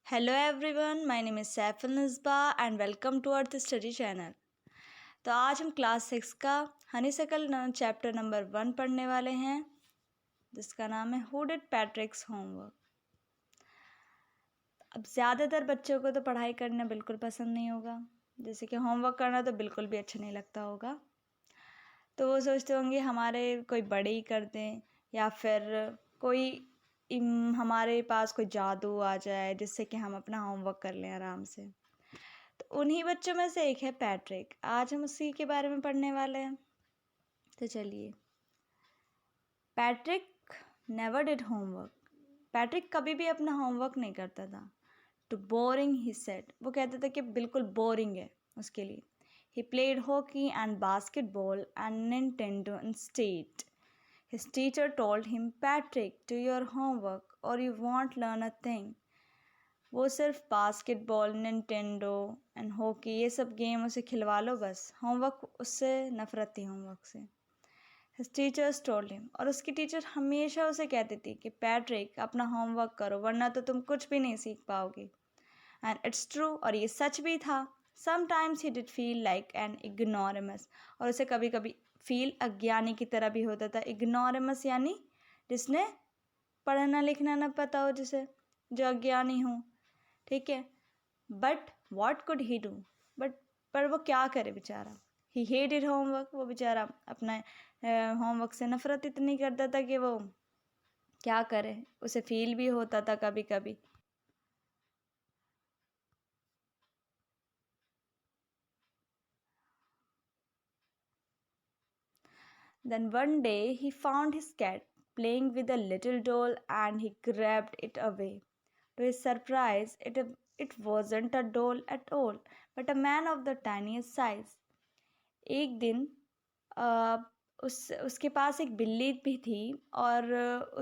Hello everyone, my name is Saiful Nisba and welcome to our study channel. तो आज हम class 6 का हनीसकल चैप्टर नंबर 1 पढ़ने वाले हैं, जिसका नाम है हु डिड पैट्रिक्स होमवर्क। अब ज़्यादातर बच्चों को तो पढ़ाई करना बिल्कुल पसंद नहीं होगा, जैसे कि होमवर्क करना तो बिल्कुल भी अच्छा नहीं लगता होगा। तो वो सोचते होंगे हमारे कोई बड़े ही कर दें या फिर कोई हमारे पास कोई जादू आ जाए जिससे कि हम अपना होमवर्क कर लें आराम से। तो उन्हीं बच्चों में से एक है पैट्रिक। आज हम उसी के बारे में पढ़ने वाले हैं। तो चलिए, Patrick never did homework. Patrick कभी भी अपना होमवर्क नहीं करता था। टू बोरिंग ही सेड, वो कहता था कि बिल्कुल बोरिंग है उसके लिए। He played hockey and basketball and Nintendo instead. His teacher told him, Patrick do your homework or you won't learn a thing. वो सिर्फ बास्केटबॉल, निंटेंडो एंड हॉकी ये सब गेम उसे खिलवा लो बस, होमवर्क उससे नफरत थी होमवर्क से। हिज टीचर्स टोल्ड हिम, और उसकी टीचर हमेशा उसे कहती थी कि पैट्रिक अपना होमवर्क करो वरना तो तुम कुछ भी नहीं सीख पाओगे। एंड इट्स ट्रू, और ये सच भी था। Sometimes he did feel like an ignoramus, और उसे कभी कभी फील अज्ञानी की तरह भी होता था। इग्नोरेमस यानी जिसने पढ़ना लिखना न पता हो, जिसे जो अज्ञानी हो, ठीक है। But what could he do, पर वो क्या करे बेचारा। ही हेटेड होमवर्क, वो बेचारा अपना होमवर्क से नफरत इतनी करता था कि वो क्या करे, उसे फील भी होता था कभी कभी। Then one day he found his cat playing with a little doll and he grabbed it away. To his surprise, it wasn't a doll at all, but a man of the tiniest size. एक दिन अ, उसके पास एक बिल्ली भी थी और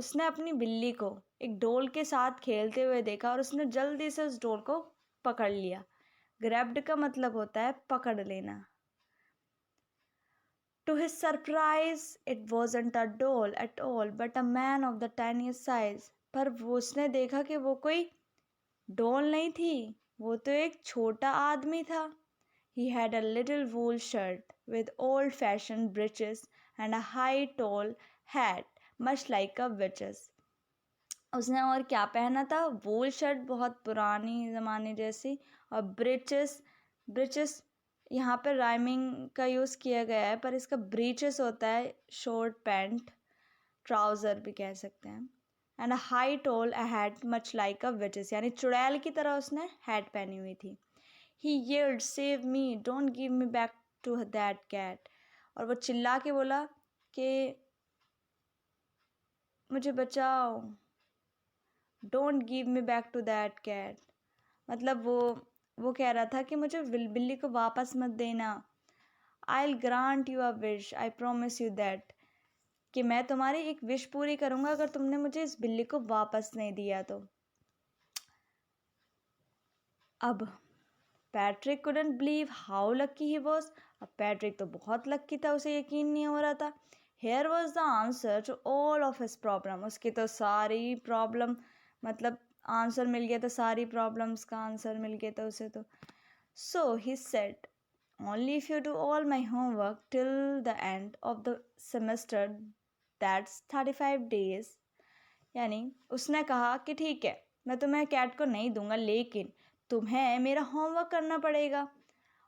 उसने अपनी बिल्ली को एक डोल के साथ खेलते हुए देखा और उसने जल्दी से उस डोल को पकड़ लिया। ग्रैब्ड का मतलब होता है पकड़ लेना। To his surprise, it wasn't a doll at all, but a man of the tiniest size. पर वो उसने देखा कि वो कोई डॉल नहीं थी, वो तो एक छोटा आदमी था। He had a little wool shirt with old-fashioned breeches and a high tall hat, much like a witch's. उसने और क्या पहना था? वूल शर्ट, बहुत पुरानी ज़माने जैसी, और ब्रीचेस। ब्रीचेस यहाँ पर राइमिंग का यूज़ किया गया है, पर इसका ब्रीचेस होता है शॉर्ट पैंट, ट्राउज़र भी कह सकते हैं। And a high tall a hat much like a witch's, यानी चुड़ैल की तरह उसने हैट पहनी हुई थी। He yelled, save me, don't give me back to that cat. और वो चिल्ला के बोला कि मुझे बचाओ, don't give me back to that cat. मतलब वो कह रहा था कि मुझे बिल्ली को वापस मत देना। I will grant you a wish, I promise you that, कि मैं तुम्हारी एक विश पूरी करूँगा अगर तुमने मुझे इस बिल्ली को वापस नहीं दिया तो। अब Patrick couldn't believe how lucky he was. अब पैट्रिक तो बहुत लकी था, उसे यकीन नहीं हो रहा था। Here was the answer to all of his problem, उसकी तो सारी प्रॉब्लम, मतलब आंसर मिल गया था, सारी प्रॉब्लम्स का आंसर मिल गया था उसे तो। So he said, only if you do all my homework till the end of the semester, that's 35 days। यानी उसने कहा कि ठीक है, मैं तुम्हें कैट को नहीं दूंगा, लेकिन तुम्हें मेरा होमवर्क करना पड़ेगा।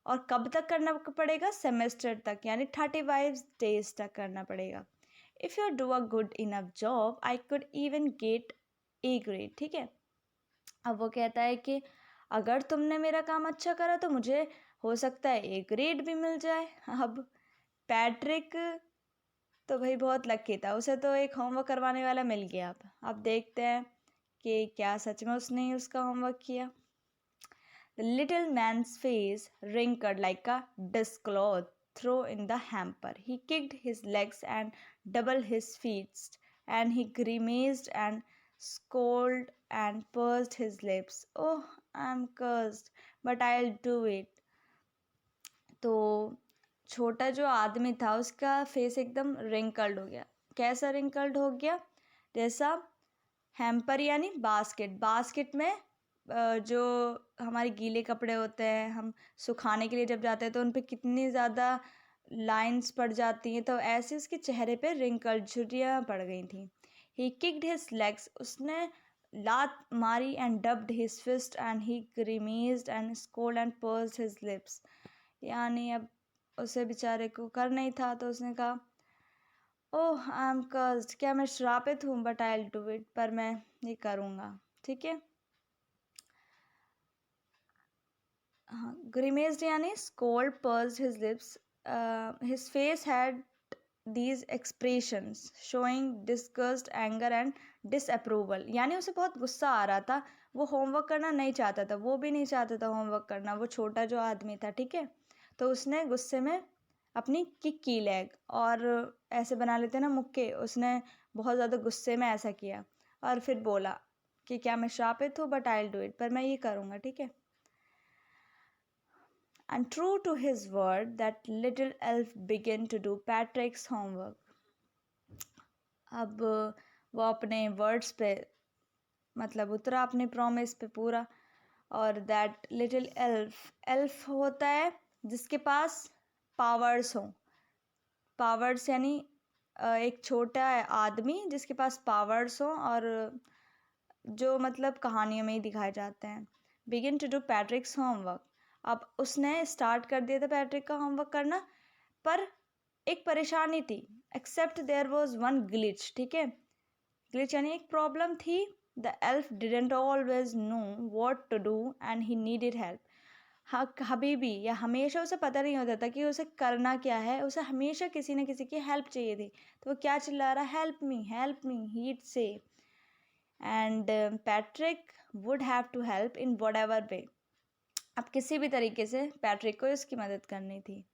और कब तक करना पड़ेगा? सेमेस्टर तक, यानी 35 days तक करना पड़ेगा। If you do a good enough job I could even get A grade, ठीक है। अब वो कहता है कि अगर तुमने मेरा काम अच्छा करा तो मुझे हो सकता है ए ग्रेड भी मिल जाए। अब पैट्रिक तो भाई बहुत लकी था, उसे तो एक होमवर्क करवाने वाला मिल गया। अब देखते हैं कि क्या सच में उसने ही उसका होमवर्क किया। The little man's face wrinkled like a dishcloth throw in the hamper. He kicked his legs and doubled his feet, and he grimaced and scolded and pursed his lips. Oh, I'm cursed, but I'll do it. तो छोटा जो आदमी था उसका face एकदम wrinkled हो गया। कैसा रिंकल्ड हो गया? जैसा हैम्पर यानी बास्केट, बास्केट में जो हमारे गीले कपड़े होते हैं, हम सुखाने के लिए जब जाते हैं तो उन पे कितनी ज़्यादा लाइंस पड़ जाती हैं, तो ऐसे उसके चेहरे पे रिंकल झुर्रियाँ पड़ गई थी। ही किक्ड हिज लेग्स, उसने लात मारी, and dubbed his fist, and he grimaced and scowled and pursed his lips. यानी अब उसे बेचारे को कर नहीं था, तो उसने कहा, ओह आई एम कर्स्ड, क्या मैं श्रापित हूँ, but I will do it, पर मैं ये करूँगा, ठीक है। हाँ, grimaced यानी scold, pursed his lips. His face had these expressions showing disgust, anger and disapproval. यानी उसे बहुत गुस्सा आ रहा था, वो होमवर्क करना नहीं चाहता था, वो भी नहीं चाहता था होमवर्क करना, वो छोटा जो आदमी था, ठीक है। तो उसने गुस्से में अपनी किक की लेग, और ऐसे बना लेते ना मुक्के, उसने बहुत ज़्यादा गुस्से में ऐसा किया और फिर बोला कि क्या मैं श्रापित हूँ, but I will do it, पर मैं ये करूँगा, ठीक है। And true to his word, that little elf began to do Patrick's homework. अब वो अपने वर्ड्स पे मतलब उतरा, अपने प्रॉमिस पे पूरा। और दैट लिटिल एल्फ, एल्फ होता है जिसके पास पावर्स हो। पावर्स यानी एक छोटा आदमी जिसके पास पावर्स हो, और जो मतलब कहानियों में ही दिखाए जाते हैं। Begin to do Patrick's homework, अब उसने स्टार्ट कर दिया था पैट्रिक का होमवर्क करना, पर एक परेशानी थी। Except there was one glitch, ठीक है। ग्लिच यानी एक प्रॉब्लम थी। The elf didn't always know what to do and he needed help. हाँ, कभी भी या हमेशा उसे पता नहीं होता था कि उसे करना क्या है, उसे हमेशा किसी न किसी की हेल्प चाहिए थी। तो वो क्या चिल्ला रहा, help me, he'd say. And Patrick would have to help in whatever way. अब किसी भी तरीके से पैट्रिक को इसकी मदद करनी थी।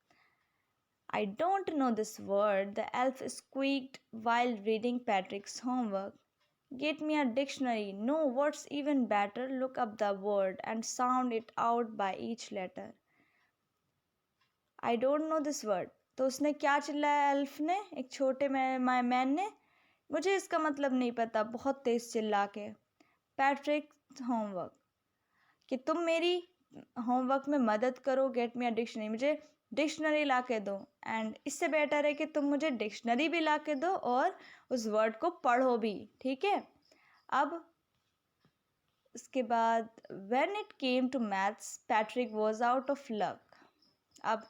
I don't know this word, the elf squeaked while reading Patrick's homework. Get me a dictionary. No, what's even better, look up the word and sound it out by each letter. I don't know this word. तो उसने क्या चिल्लाया elf ने, एक छोटे man ने, मुझे इसका मतलब नहीं पता, बहुत तेज चिल्ला के। पैट्रिक होमवर्क, कि तुम मेरी होमवर्क में मदद करो, गेट मी अ डिक्शनरी, मुझे डिक्शनरी ला के दो। एंड इससे बेटर है कि तुम मुझे डिक्शनरी भी ला के दो और उस वर्ड को पढ़ो भी, ठीक है। अब इसके बाद when it came to maths, Patrick was out of luck. अब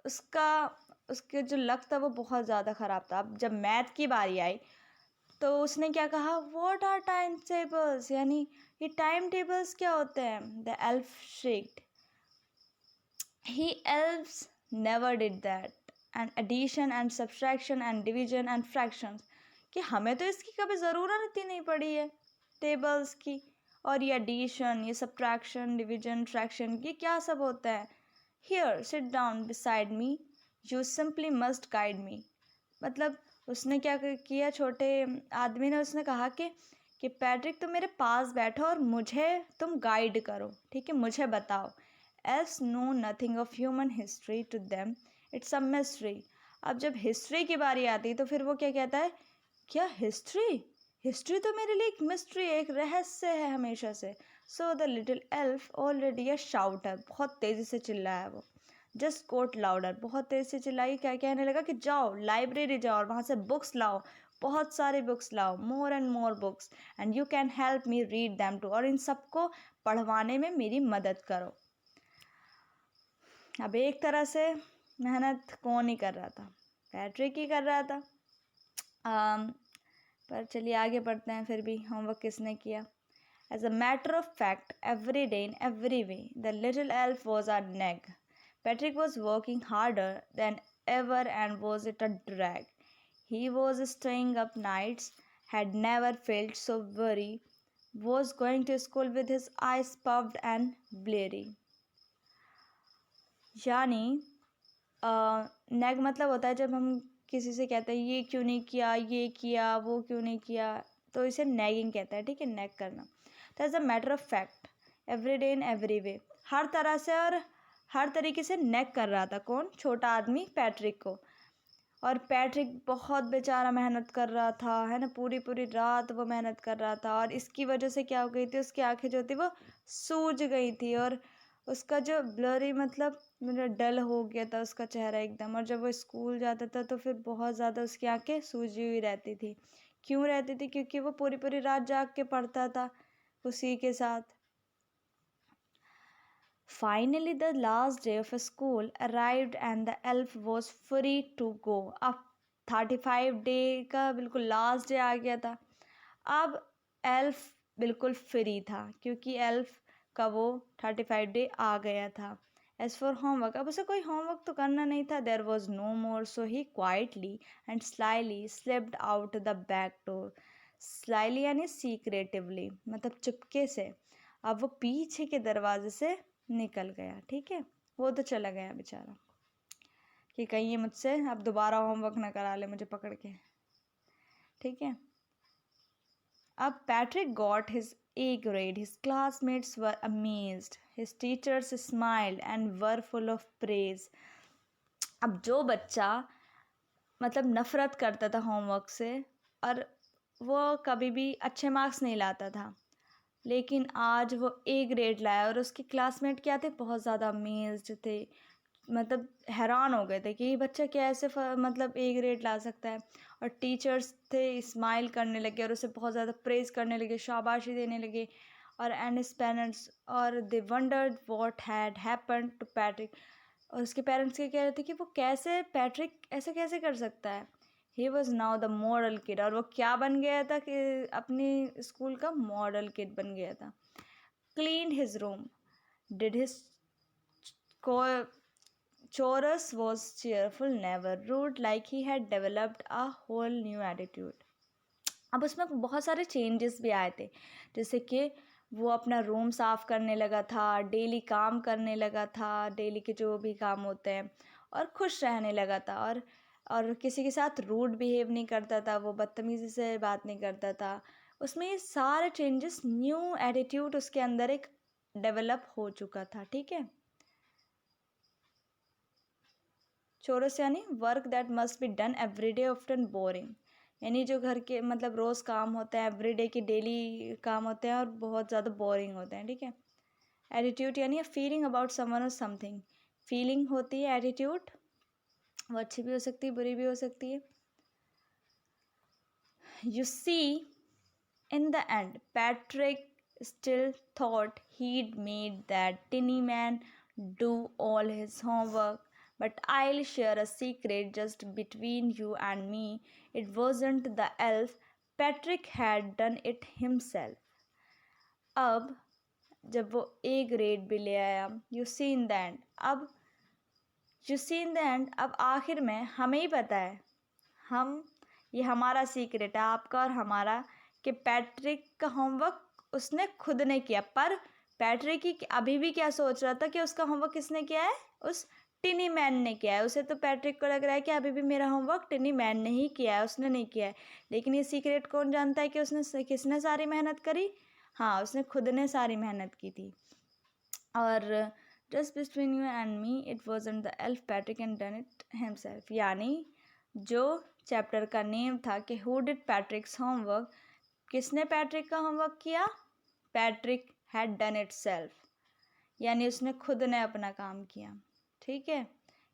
उसके जो लक था वो बहुत ज़्यादा ख़राब था। अब जब मैथ की बारी आई तो उसने क्या कहा, व्हाट आर टाइम टेबल्स, यानी ये टाइम टेबल्स क्या होते हैं। The elf shrieked, he elves never did that, and addition and subtraction and division and fractions, कि हमें तो इसकी कभी ज़रूरत ही नहीं पड़ी है टेबल्स की, और ये एडिशन, ये सब्ट्रैक्शन, डिवीजन, फ्रैक्शन, ये क्या सब होता है। Here sit down beside me, you simply must guide me. मतलब उसने क्या किया, छोटे आदमी ने उसने कहा कि पैट्रिक तुम मेरे पास बैठो और मुझे तुम गाइड करो, ठीक है, मुझे बताओ। Elves know nothing of human history, to them it's a mystery. अब जब हिस्ट्री की बारी आती है तो फिर वो क्या कहता है, क्या हिस्ट्री तो मेरे लिए एक मिस्ट्री, एक रहस्य है हमेशा से। So the little elf already अ शाउटर, बहुत तेज़ी से चिल्लाया वो। जस्ट कोट लाउडर, बहुत तेज़ से चिल्लाई, क्या कहने लगा कि जाओ लाइब्रेरी जाओ और वहाँ से बुक्स लाओ, बहुत सारे बुक्स लाओ, more and more books, and you can help me read them too, और इन सबको पढ़वाने में मेरी मदद करो। अब एक तरह से मेहनत कौन ही कर रहा था, पैट्रिक ही कर रहा था। पर चलिए आगे बढ़ते हैं, फिर भी होमवर्क किसने किया। As a matter of fact, every day in every way, the little elf was a nag. Patrick was working harder than ever and was it a drag. He was staying up nights, had never felt so weary, was going to school with his eyes puffed and bleary. यानी नेग मतलब होता है जब हम किसी से कहते हैं ये क्यों नहीं किया, ये किया, वो क्यों नहीं किया, तो इसे नेगिंग कहता है, ठीक है, नेग करना। तो as a matter of fact, every day in every way, हर तरह से और हर तरीके से नेग कर रहा था कौन, छोटा आदमी पैट्रिक को। और पैट्रिक बहुत बेचारा मेहनत कर रहा था, है ना, पूरी पूरी रात वो मेहनत कर रहा था, और इसकी वजह से क्या हो गई थी, उसकी आंखें जो थी वो सूज गई थी, और उसका जो ब्लरी मतलब मेरा डल हो गया था उसका चेहरा एकदम। और जब वो स्कूल जाता था तो फिर बहुत ज़्यादा उसकी आंखें सूजी हुई रहती थी। क्यों रहती थी? क्योंकि वो पूरी पूरी रात जाग के पढ़ता था उसी के साथ। Finally, the last day of school arrived and the elf was free to go. अब 35 डे का बिल्कुल लास्ट डे आ गया था। अब एल्फ बिल्कुल फ्री था क्योंकि एल्फ का वो 35 डे आ गया था। एज फॉर होमवर्क, अब उसे कोई होमवर्क तो करना नहीं था। There was no more, so he quietly and slyly slipped out the back door. Slyly यानी सीक्रेटिवली, मतलब चुपके से। अब वो पीछे के दरवाजे से निकल गया। ठीक है, वो तो चला गया बेचारा कि कहीं ये मुझसे अब दोबारा होमवर्क ना करा ले मुझे पकड़ के। ठीक है, अब Patrick got his A grade. His classmates were amazed. His teachers smiled and were full of praise. अब जो बच्चा मतलब नफ़रत करता था होमवर्क से और वो कभी भी अच्छे मार्क्स नहीं लाता था, लेकिन आज वो A ग्रेड लाया, और उसके क्लासमेट क्या थे, बहुत ज़्यादा अमेज्ड थे, मतलब हैरान हो गए थे कि ये बच्चा कैसे मतलब A ग्रेड ला सकता है। और टीचर्स थे स्माइल करने लगे और उसे बहुत ज़्यादा प्रेज़ करने लगे, शाबाशी देने लगे। और एंड हिज पेरेंट्स और they wondered what had happened to Patrick. और उसके पेरेंट्स ये कह रहे थे कि वो कैसे, पैट्रिक ऐसे कैसे कर सकता है। He was now the model kid, और वो क्या बन गया था कि अपनी स्कूल का मॉडल किड बन गया था। Clean his room, did his chorus was cheerful, never rude, like he had developed a whole new attitude. अब उसमें बहुत सारे चेंजेस भी आए थे, जैसे कि वो अपना रूम साफ़ करने लगा था, डेली काम करने लगा था, डेली के जो भी काम होते हैं, और खुश रहने लगा था, और किसी के साथ रूड बिहेव नहीं करता था, वो बदतमीज़ी से बात नहीं करता था। उसमें ये सारे चेंजेस, न्यू एटीट्यूड उसके अंदर एक डेवलप हो चुका था। ठीक है, चोरस यानी work that must be done every day often boring, यानी जो घर के मतलब रोज़ काम होते हैं, एवरीडे के डेली काम होते हैं और बहुत ज़्यादा बोरिंग होते हैं। ठीक है, एटीट्यूड यानी फीलिंग अबाउट समवन और समथिंग, फीलिंग होती है एटीट्यूड, वो अच्छी भी हो सकती है, बुरी भी हो सकती है। You see, in the end Patrick still thought he'd made that tinny man do all his homework. But I'll share a secret just between you and me. It wasn't the elf. Patrick had done it himself. अब जब वो A grade भी ले आया, you see in the end, अब you see in the end, अब आखिर में हमें ही पता है, हम, ये हमारा सीक्रेट है आपका और हमारा, कि पैट्रिक का होमवर्क उसने खुद ने किया। पर पैट्रिक ही अभी भी क्या सोच रहा था कि उसका होमवर्क किसने किया है, उस टिनी मैन ने किया है। उसे तो पैट्रिक को लग रहा है कि अभी भी मेरा होमवर्क टिनी मैन ने ही किया है, उसने नहीं किया है। लेकिन ये सीक्रेट कौन जानता है कि उसने किसने सारी मेहनत करी? हाँ, उसने खुद ने सारी मेहनत की थी। और just between you and me, it wasn't the elf, Patrick and done it himself, यानी जो चैप्टर का नेम था कि हु डिड पैट्रिक्स होमवर्क, किसने पैट्रिक का होमवर्क किया? Patrick had done it self, यानी उसने खुद ने अपना काम किया। ठीक है,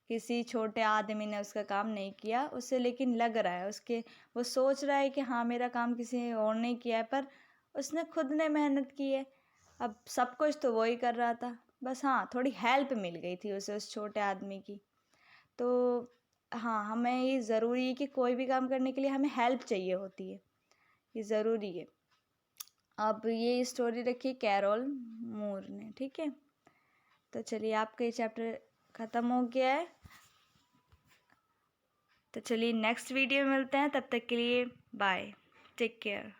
किसी छोटे आदमी ने उसका काम नहीं किया उसे, लेकिन लग रहा है उसके, वो सोच रहा है कि हाँ मेरा काम किसी और ने किया है, पर उसने खुद ने मेहनत की है। अब सब कुछ तो वो ही कर रहा था, बस हाँ थोड़ी हेल्प मिल गई थी उसे उस छोटे आदमी की। तो हाँ, हमें ये ज़रूरी है कि कोई भी काम करने के लिए हमें हेल्प चाहिए होती है, ये ज़रूरी है। अब ये स्टोरी रखी कैरोल मूर ने। ठीक है, तो चलिए आपका ये चैप्टर ख़त्म हो गया है, तो चलिए नेक्स्ट वीडियो में मिलते हैं, तब तक के लिए बाय, टेक केयर।